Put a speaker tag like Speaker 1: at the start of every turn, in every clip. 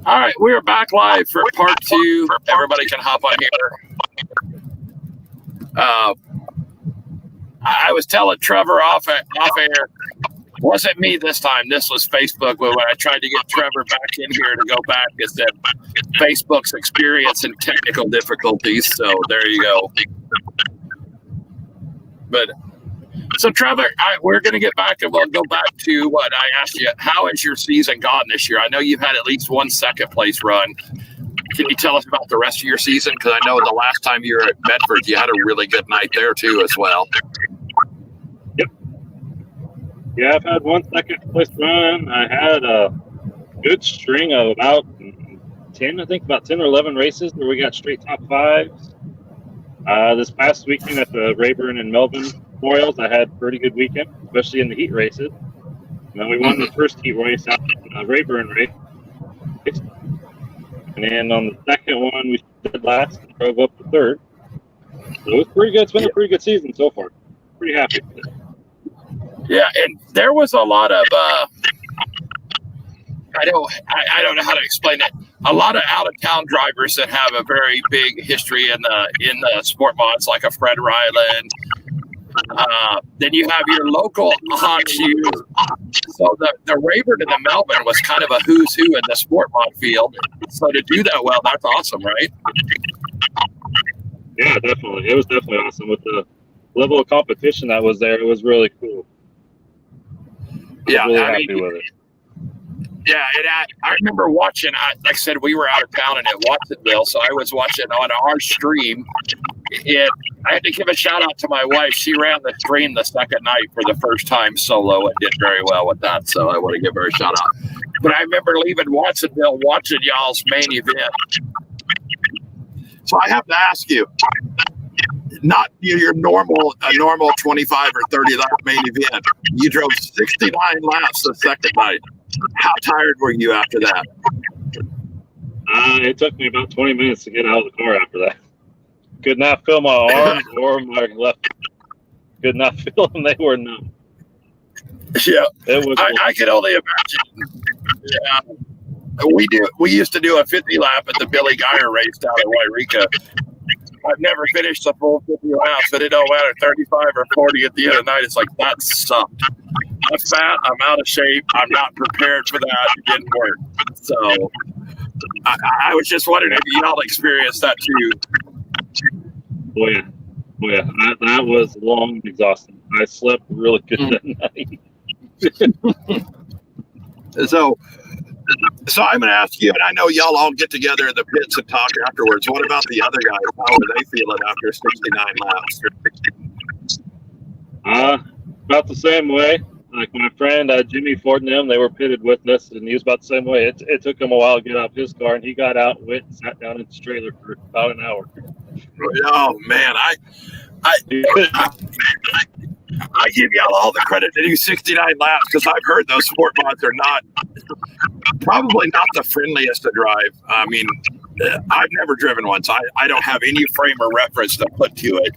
Speaker 1: All right, we are back live for part 2. Everybody can hop on here. I was telling Trevor off air. Wasn't me this time. This was Facebook. When I tried to get Trevor back in here to go back, it said Facebook's experiencing technical difficulties. So there you go. But so Trevor, we're going to get back and we'll go back to what I asked you. How has your season gone this year? I know you've had at least one second place run. Can you tell us about the rest of your season? Because I know the last time you were at Medford, you had a really good night there too as well.
Speaker 2: Yep. Yeah, I've had one second place run. I had a good string of about 10 or 11 races where we got straight top fives. This past weekend at the Rayburn and Melbourne Memorials, I had a pretty good weekend, especially in the heat races. And then we won the first heat race out in the Rayburn race. And then on the second one, we did last and drove up to third. So it was pretty good. It's been a pretty good season so far. Pretty happy with it.
Speaker 1: Yeah, and there was a lot of I don't know how to explain it. A lot of out of town drivers that have a very big history in the sport mods, like a Fred Ryland. Then you have your local hot shoes. So the Rayburn and the Melbourne was kind of a who's who in the sport mod field. So to do that well, that's awesome, right?
Speaker 2: Yeah, definitely. It was definitely awesome with the level of competition that was there. It was really cool.
Speaker 1: Yeah,
Speaker 2: really happy with it.
Speaker 1: Yeah, I remember watching. Like I said, we were out of town and at Watsonville, so I was watching on our stream. And I had to give a shout out to my wife. She ran the stream the second night for the first time solo and did very well with that. So I want to give her a shout out. But I remember leaving Watsonville watching y'all's main event. So I have to ask you, not your normal 25 or 30 lap main event. You drove 69 laps the second night. How tired were you after that?
Speaker 2: It took me about 20 minutes to get out of the car after that. Could not feel my arms or my left. Could not feel them. They were numb.
Speaker 1: Yeah, I can only imagine. Yeah, we used to do a 50 lap at the Billy Geyer race down in Wairika. I've never finished the full 50 laps, but it don't matter, 35 or 40 at the end of the night. It's like, that sucked. I'm fat, I'm out of shape, I'm not prepared for that. It didn't work. So I was just wondering if y'all experienced that too.
Speaker 2: Oh yeah. That was long and exhausting. I slept really good that night.
Speaker 1: So I'm going to ask you, and I know y'all all get together in the pits and talk afterwards. What about the other guys? How are they feeling after 69 laps?
Speaker 2: About the same way. Like my friend Jimmy Ford and them, they were pitted with us, and he was about the same way. It took him a while to get out of his car, and he got out, went, and sat down in his trailer for about an hour.
Speaker 1: Oh man, I give y'all all the credit to do 69 laps because I've heard those sport mods are probably not the friendliest to drive. I mean, I've never driven one, so I don't have any frame of reference to put to it.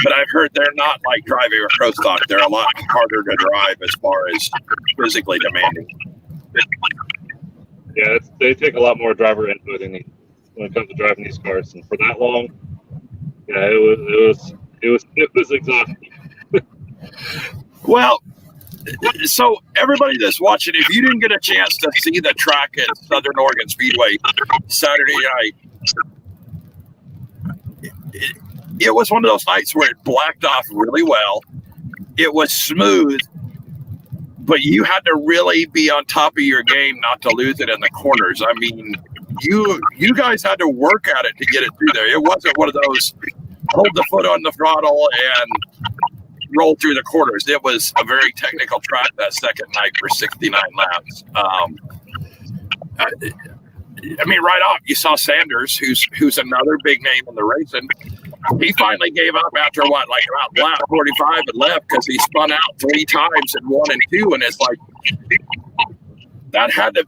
Speaker 1: But I've heard they're not like driving a pro stock. They're a lot harder to drive as far as physically demanding.
Speaker 2: Yeah, they take a lot more driver input when it comes to driving these cars, and for that long, yeah, it was exhausting.
Speaker 1: Well, so everybody that's watching, if you didn't get a chance to see the track at Southern Oregon Speedway Saturday night, it was one of those nights where it blacked off really well. It was smooth, but you had to really be on top of your game not to lose it in the corners. I mean, you guys had to work at it to get it through there. It wasn't one of those hold the foot on the throttle and roll through the corners. It was a very technical track that second night for 69 laps. I mean, right off, you saw Sanders, who's another big name in the racing. He finally gave up after about lap 45 and left because he spun out 3 times in 1 and 2, and it's like that had to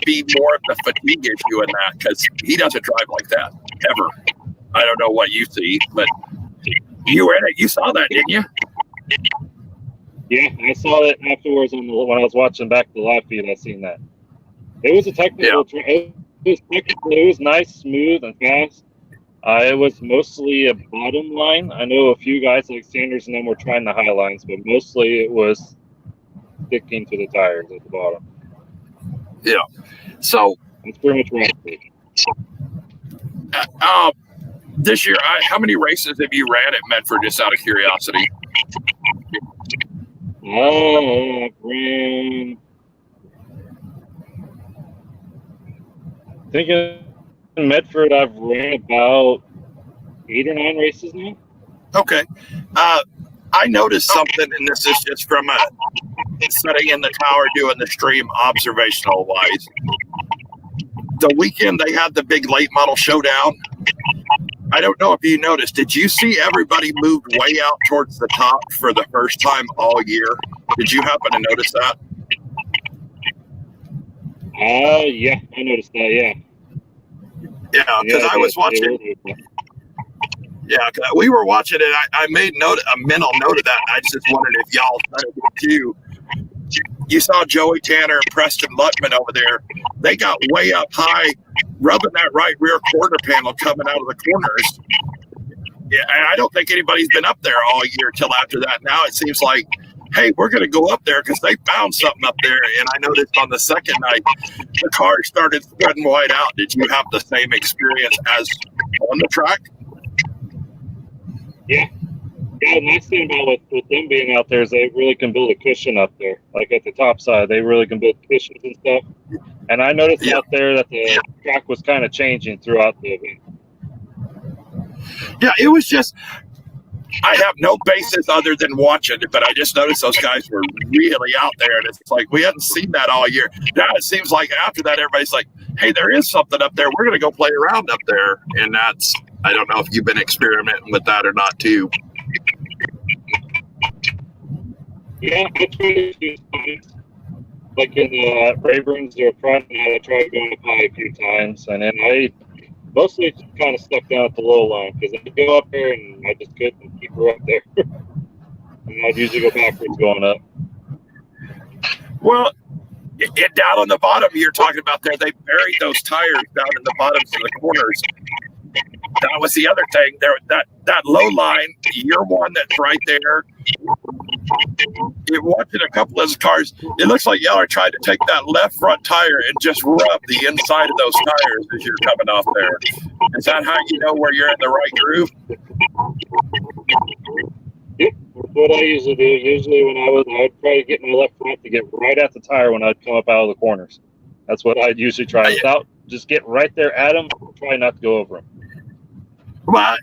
Speaker 1: be more of the fatigue issue in that because he doesn't drive like that ever. I don't know what you see, but you were in it. You saw that, didn't you?
Speaker 2: Yeah, I saw it afterwards when I was watching back the live feed. I seen that. It was a technical track. It was nice, smooth, and fast. It was mostly a bottom line. I know a few guys like Sanders and them were trying the high lines, but mostly it was sticking to the tires at the bottom.
Speaker 1: Yeah. So
Speaker 2: it's pretty much right.
Speaker 1: This year, how many races have you ran at Medford, just out of curiosity?
Speaker 2: I've ran. I think in Medford, I've ran about 8 or 9 races now.
Speaker 1: Okay. I noticed something, and this is just from sitting in the tower doing the stream observational wise. The weekend they had the big late model showdown. I don't know if you noticed. Did you see everybody moved way out towards the top for the first time all year? Did you happen to notice that?
Speaker 2: Yeah, I noticed that. Yeah.
Speaker 1: Yeah, because I was watching. Yeah, we were watching it. I made a mental note of that. I just wondered if y'all done it too. You saw Joey Tanner and Preston Lutman over there. They got way up high, rubbing that right rear quarter panel coming out of the corners. Yeah, and I don't think anybody's been up there all year till after that. Now it seems like, hey, we're going to go up there because they found something up there. And I noticed on the second night, the cars started spreading wide out. Did you have the same experience as on the track?
Speaker 2: Yeah. Yeah, the nice thing about with them being out there is they really can build a cushion up there. Like at the top side, they really can build cushions and stuff. And I noticed out there that the track was kind of changing throughout the event.
Speaker 1: Yeah, it was just, I have no basis other than watching it, but I just noticed those guys were really out there. And it's like, we hadn't seen that all year. Now it seems like after that, everybody's like, hey, there is something up there. We're going to go play around up there. And that's, I don't know if you've been experimenting with that or not too.
Speaker 2: Yeah, I tried to do something. Like in Rayburn's or front, I tried going up high a few times, and then I mostly just kind of stuck down at the low line because I'd go up there and I just couldn't keep her up there. And I'd usually go backwards going up.
Speaker 1: Well, down on the bottom you're talking about there, they buried those tires down in the bottoms of the corners. That was the other thing. There, that low line, you're one that's right there. You're watching a couple of those cars. It looks like y'all are trying to take that left front tire and just rub the inside of those tires as you're coming off there. Is that how you know where you're in the right groove?
Speaker 2: Yep, that's what I usually do. Usually when I'd try to get my left front to get right at the tire when I'd come up out of the corners. That's what I'd usually try. Without, just get right there at them, try not to go over them.
Speaker 1: Well,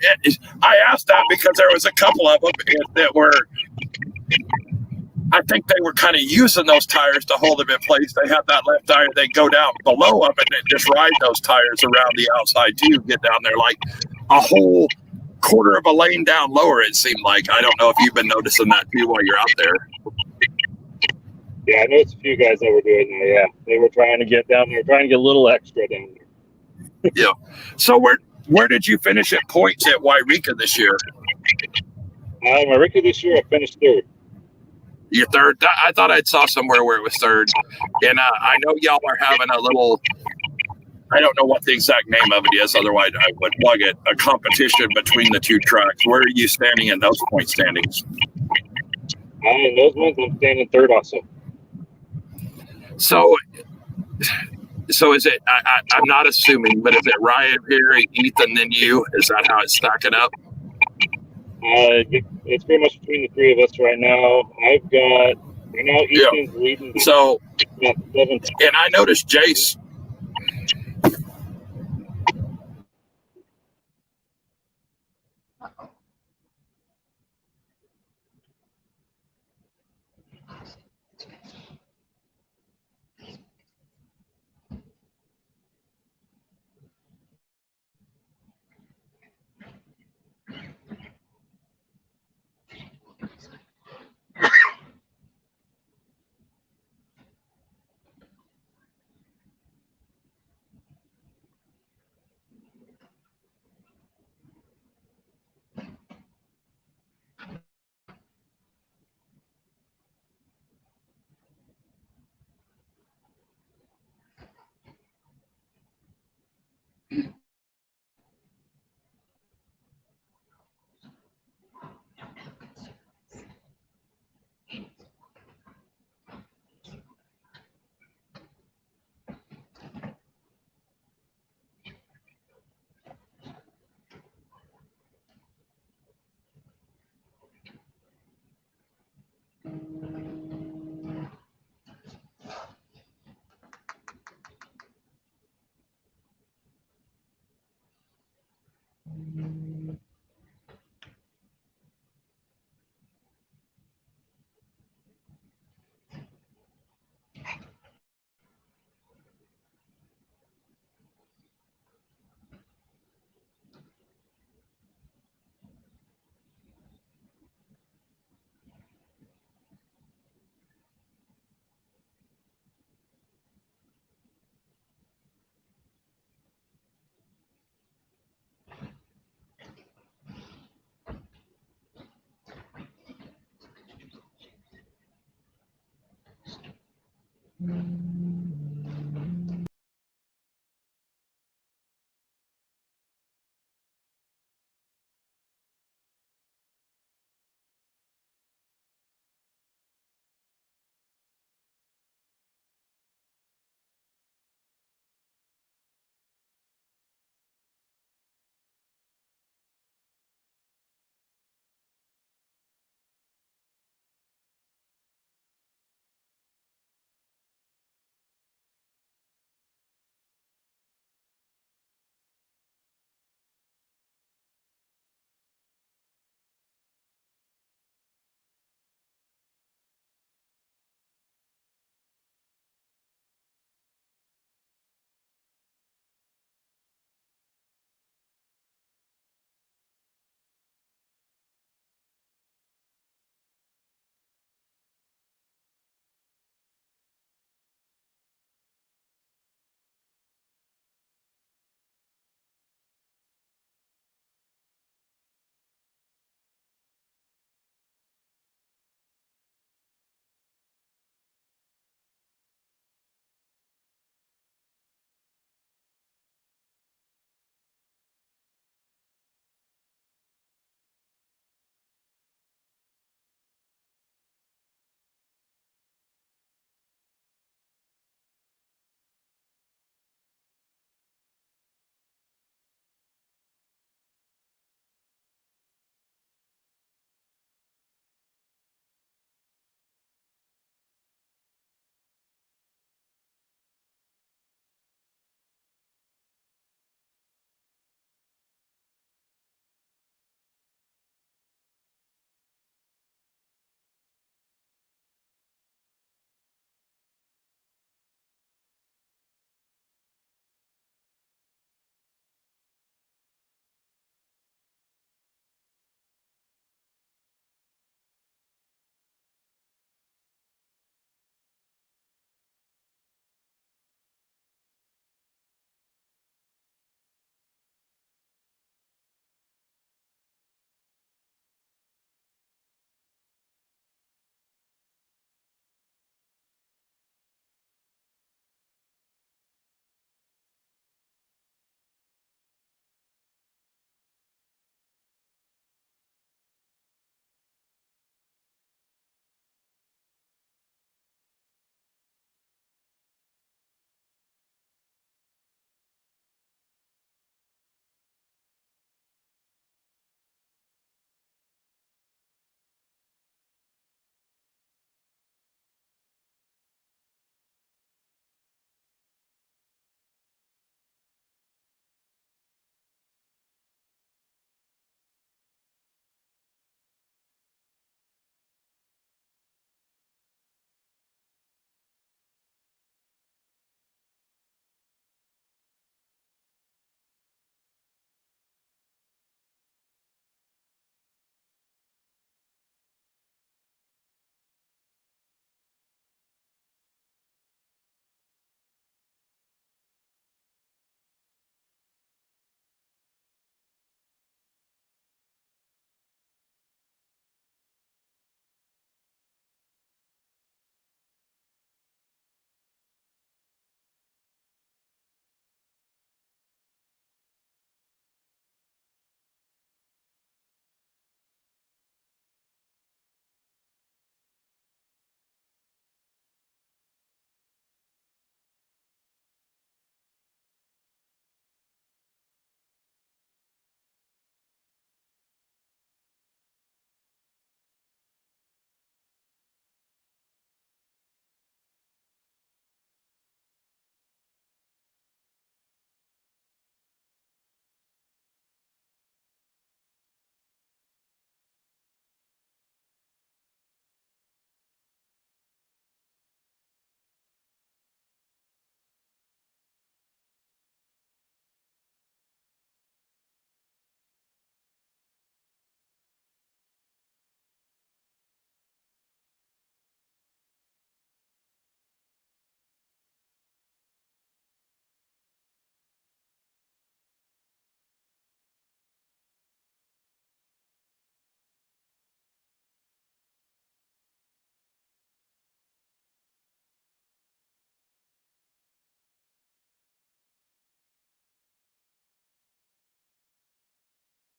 Speaker 1: I asked that because there was a couple of them that were, I think they were kind of using those tires to hold them in place. They had that left tire, they go down below them and then just ride those tires around the outside too, get down there like a whole quarter of a lane down lower, it seemed like. I don't know if you've been noticing that too while you're out there.
Speaker 2: Yeah, I noticed a few guys that were doing that, yeah. They were trying to get down there, trying to get a little extra down there.
Speaker 1: Yeah. So where did you finish at points at Wairika this year?
Speaker 2: Wairika this year, I finished third.
Speaker 1: You're third? I thought I saw somewhere where it was third. And I know y'all are having a little, I don't know what the exact name of it is, otherwise I would plug it, a competition between the two tracks. Where are you standing in those point standings?
Speaker 2: In those ones, I'm standing third also.
Speaker 1: So is it, I'm not assuming, but is it Ryan, Harry, Ethan, then you? Is that how it's stacking up?
Speaker 2: It's pretty much between the three of us right now. I've got, right now, Ethan's leading.
Speaker 1: So, and I noticed Jace